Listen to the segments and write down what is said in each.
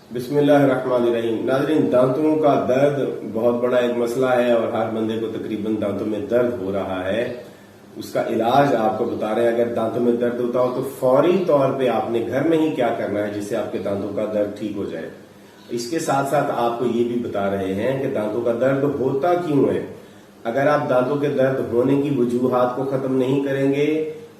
बिस्मिल्लाहिर्रहमानिर्रहीम। नाज़रीन, दांतों का दर्द बहुत बड़ा एक मसला है और हर बंदे को तकरीबन दांतों में दर्द हो रहा है। उसका इलाज आपको बता रहे हैं। अगर दांतों में दर्द होता हो तो फौरी तौर पे आपने घर में ही क्या करना है जिससे आपके दांतों का दर्द ठीक हो जाए। इसके साथ साथ आपको ये भी बता रहे हैं कि दांतों का दर्द होता क्यों है। अगर आप दांतों के दर्द होने की वजूहात को खत्म नहीं करेंगे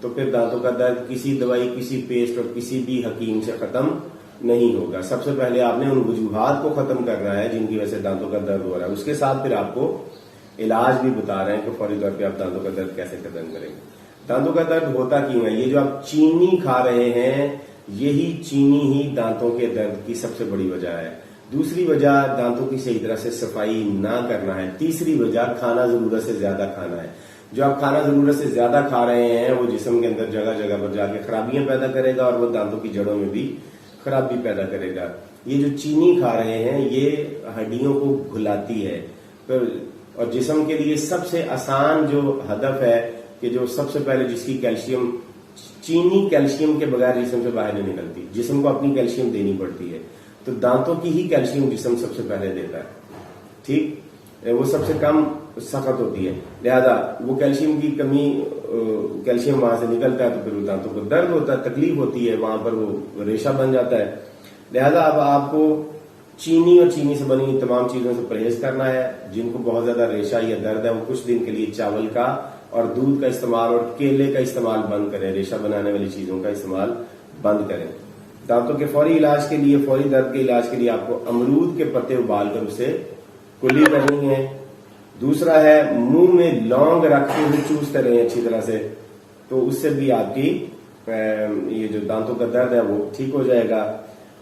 तो फिर दांतों का दर्द किसी दवाई, किसी पेस्ट और किसी भी हकीम से खत्म नहीं होगा। सबसे पहले आपने उन वजूहात को खत्म करना है जिनकी वजह से दांतों का दर्द हो रहा है। उसके साथ फिर आपको इलाज भी बता रहे हैं कि फौरी तौर पे आप दांतों का दर्द कैसे खत्म करेंगे। दांतों का दर्द होता क्यों है? ये जो आप चीनी खा रहे हैं, यही चीनी ही दांतों के दर्द की सबसे बड़ी वजह है। दूसरी वजह दांतों की सही तरह से सफाई ना करना है। तीसरी वजह खाना जरूरत से ज्यादा खाना है। जो आप खाना जरूरत से ज्यादा खा रहे हैं वो जिस्म के अंदर जगह जगह पर जाके खराबियां पैदा करेगा और वो दांतों की जड़ों में भी खराबी पैदा करेगा। ये जो चीनी खा रहे हैं ये हड्डियों को घुलाती है और जिस्म के लिए सबसे आसान जो हदफ है कि जो सबसे पहले जिसकी कैल्शियम, चीनी कैल्शियम के बगैर जिस्म से बाहर नहीं निकलती, जिस्म को अपनी कैल्शियम देनी पड़ती है। तो दांतों की ही कैल्शियम जिस्म सबसे पहले देता है, ठीक, वो सबसे कम सख्त होती है। लिहाजा वो कैल्शियम की कमी, कैल्शियम वहां से निकलता है तो फिर वो दांतों को दर्द होता है, तकलीफ होती है, वहां पर वो रेशा बन जाता है। लिहाजा अब आपको चीनी और चीनी से बनी हुई तमाम चीजों से परहेज करना है। जिनको बहुत ज्यादा रेशा या दर्द है वो कुछ दिन के लिए चावल का और दूध का इस्तेमाल और केले का इस्तेमाल बंद करें। रेशा बनाने वाली चीजों का इस्तेमाल बंद करें। दांतों के फौरी इलाज के लिए, फौरी दर्द के इलाज के लिए आपको अमरूद के पत्ते उबाल कर उसे कुल्ली करनी है। दूसरा है मुंह में लौंग रखते हुए चूसते रहें अच्छी तरह से, तो उससे भी आपकी ये जो दांतों का दर्द है वो ठीक हो जाएगा।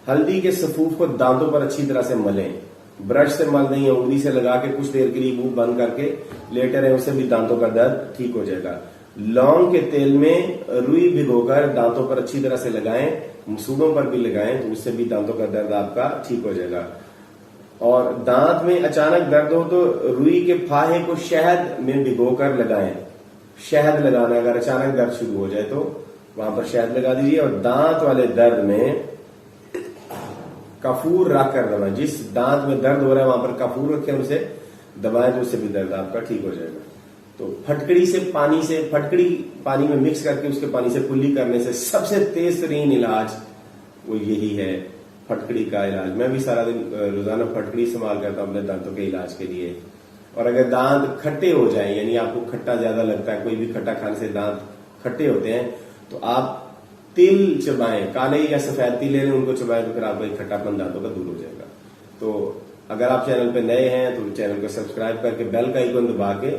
हल्दी के सफूफ को दांतों पर अच्छी तरह से मलें, ब्रश से मल दें या उंगली से लगा के कुछ देर के लिए मुंह बंद करके लेटे रहें, उससे भी दांतों का दर्द ठीक हो जाएगा। लौंग के तेल में रुई भिगोकर दांतों पर अच्छी तरह से लगाएं, सूढ़ों पर भी लगाएं, तो उससे भी दांतों का दर्द आपका ठीक हो जाएगा। और दांत में अचानक दर्द हो तो रुई के फाहे को शहद में भिगोकर लगाएं। शहद लगाना, अगर अचानक दर्द शुरू हो जाए तो वहां पर शहद लगा दीजिए। और दांत वाले दर्द में कपूर रख कर दबाएं। जिस दांत में दर्द हो रहा है वहां पर कपूर रखें, उसे दबाएं तो उससे भी दर्द आपका ठीक हो जाएगा। तो फटकड़ी पानी में मिक्स करके उसके पानी से कुल्ली करने से सबसे तेज तरीन इलाज वो यही है, फटकड़ी का इलाज। मैं भी सारा दिन रोजाना फटकड़ी इस्तेमाल करता हूं अपने दांतों के इलाज के लिए। और अगर दांत खट्टे हो जाएं, यानी आपको खट्टा ज्यादा लगता है, कोई भी खट्टा खाने से दांत खट्टे होते हैं, तो आप तिल चबाएं, काले या सफेद तिल लें, उनको चबाएं तो फिर आपका एक खट्टापन दांतों का दूर हो जाएगा। तो अगर आप चैनल पे नए हैं तो चैनल को सब्सक्राइब करके बेल का आइकन दबा के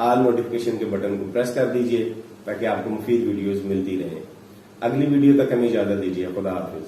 ऑल नोटिफिकेशन के बटन को प्रेस कर दीजिए ताकि आपको मुफीद वीडियोस मिलती रहें। अगली वीडियो तक हमें इजाजत दीजिए। खुदा हाफिज।